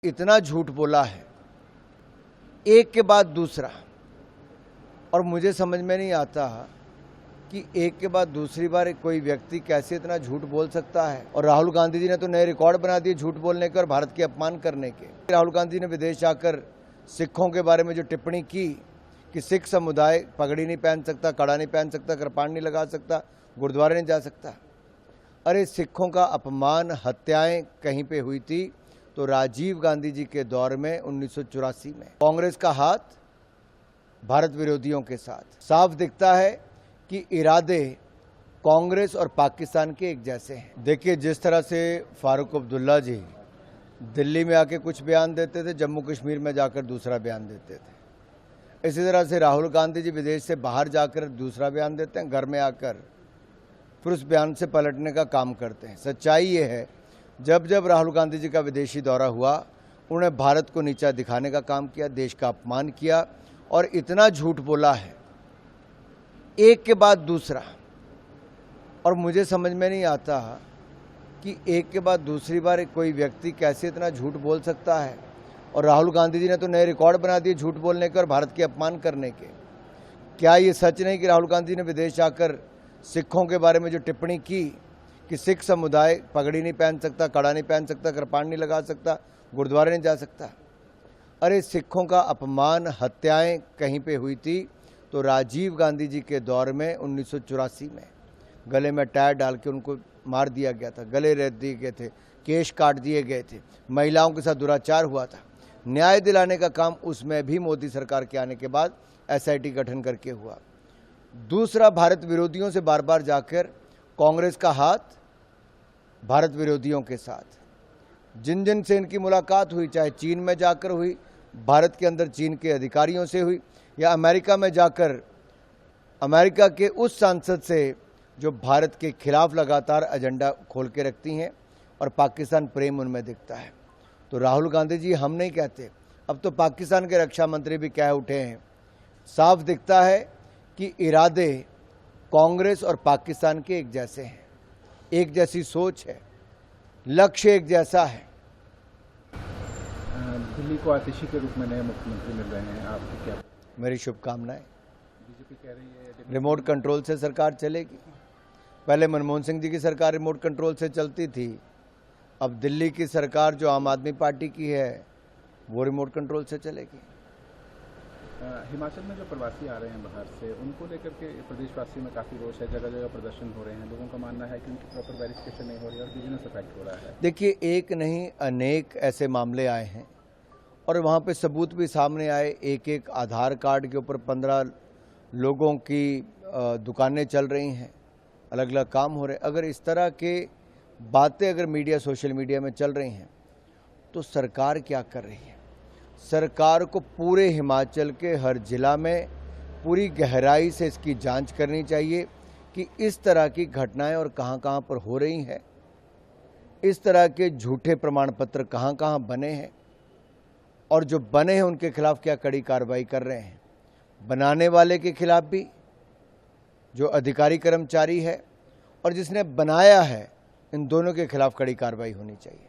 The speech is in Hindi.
इतना झूठ बोला है एक के बाद दूसरा, और मुझे समझ में नहीं आता कि एक के बाद दूसरी बार कोई व्यक्ति कैसे इतना झूठ बोल सकता है। और राहुल गांधी जी ने तो नए रिकॉर्ड बना दिए झूठ बोलने के और भारत के अपमान करने के। राहुल गांधी जी ने विदेश जाकर सिखों के बारे में जो टिप्पणी की कि सिख समुदाय पगड़ी नहीं पहन सकता, कड़ा नहीं पहन सकता, कृपाण नहीं लगा सकता, गुरुद्वारे नहीं जा सकता। अरे सिखों का अपमान, हत्याएं कहीं पे हुई थी तो राजीव गांधी जी के दौर में 1984 में। कांग्रेस का हाथ भारत विरोधियों के साथ। साफ दिखता है कि इरादे कांग्रेस और पाकिस्तान के एक जैसे हैं। देखिए, जिस तरह से फारूक अब्दुल्ला जी दिल्ली में आके कुछ बयान देते थे, जम्मू कश्मीर में जाकर दूसरा बयान देते थे। इसी तरह से राहुल गांधी जी विदेश से बाहर जाकर दूसरा बयान देते हैं, घर में आकर फिर उस बयान से पलटने का काम करते हैं। सच्चाई ये है, जब जब राहुल गांधी जी का विदेशी दौरा हुआ, उन्होंने भारत को नीचा दिखाने का काम किया, देश का अपमान किया और इतना झूठ बोला है एक के बाद दूसरा। और मुझे समझ में नहीं आता कि एक के बाद दूसरी बार कोई व्यक्ति कैसे इतना झूठ बोल सकता है। और राहुल गांधी जी ने तो नए रिकॉर्ड बना दिए झूठ बोलने के और भारत के अपमान करने के। क्या ये सच नहीं कि राहुल गांधी ने विदेश जाकर सिखों के बारे में जो टिप्पणी की कि सिख समुदाय पगड़ी नहीं पहन सकता, कड़ा नहीं पहन सकता, कृपाण नहीं लगा सकता, गुरुद्वारे नहीं जा सकता। अरे सिखों का अपमान, हत्याएं कहीं पे हुई थी तो राजीव गांधी जी के दौर में 1984 में। गले में टायर डाल के उनको मार दिया गया था, गले रेत दिए गए थे, केश काट दिए गए थे, महिलाओं के साथ दुराचार हुआ था। न्याय दिलाने का काम उसमें भी मोदी सरकार के आने के बाद एसआईटी गठन करके हुआ। दूसरा, भारत विरोधियों से बार बार जाकर कांग्रेस का हाथ भारत विरोधियों के साथ। जिन जिन से इनकी मुलाकात हुई, चाहे चीन में जाकर हुई, भारत के अंदर चीन के अधिकारियों से हुई, या अमेरिका में जाकर अमेरिका के उस सांसद से जो भारत के खिलाफ लगातार एजेंडा खोल के रखती हैं और पाकिस्तान प्रेम उनमें दिखता है। तो राहुल गांधी जी हम नहीं कहते, अब तो पाकिस्तान के रक्षा मंत्री भी कह उठे हैं। साफ दिखता है कि इरादे कांग्रेस और पाकिस्तान के एक जैसे हैं, एक जैसी सोच है, लक्ष्य एक जैसा है। दिल्ली को आतिशी के रूप में नए मुख्यमंत्री मिल रहे हैं, आपकी क्या? मेरी शुभकामनाएं। बीजेपी कह रही है रिमोट कंट्रोल से सरकार चलेगी। पहले मनमोहन सिंह जी की सरकार रिमोट कंट्रोल से चलती थी, अब दिल्ली की सरकार जो आम आदमी पार्टी की है वो रिमोट कंट्रोल से चलेगी। हिमाचल में जो प्रवासी आ रहे हैं बाहर से, उनको लेकर के प्रदेशवासियों में काफ़ी रोष है, जगह जगह प्रदर्शन हो रहे हैं। लोगों का मानना है कि उनकी प्रॉपर वेरिफिकेशन नहीं हो रही है और बिजनेस इफेक्ट हो रहा है। देखिए, एक नहीं अनेक ऐसे मामले आए हैं और वहाँ पे सबूत भी सामने आए। एक एक आधार कार्ड के ऊपर 15 लोगों की दुकानें चल रही हैं, अलग अलग काम हो रहे। अगर इस तरह के बातें अगर मीडिया, सोशल मीडिया में चल रही हैं तो सरकार क्या कर रही है? सरकार को पूरे हिमाचल के हर जिला में पूरी गहराई से इसकी जांच करनी चाहिए कि इस तरह की घटनाएं और कहां कहां पर हो रही हैं, इस तरह के झूठे प्रमाण पत्र कहां कहां बने हैं और जो बने हैं उनके खिलाफ क्या कड़ी कार्रवाई कर रहे हैं। बनाने वाले के खिलाफ भी, जो अधिकारी कर्मचारी है और जिसने बनाया है, इन दोनों के खिलाफ कड़ी कार्रवाई होनी चाहिए।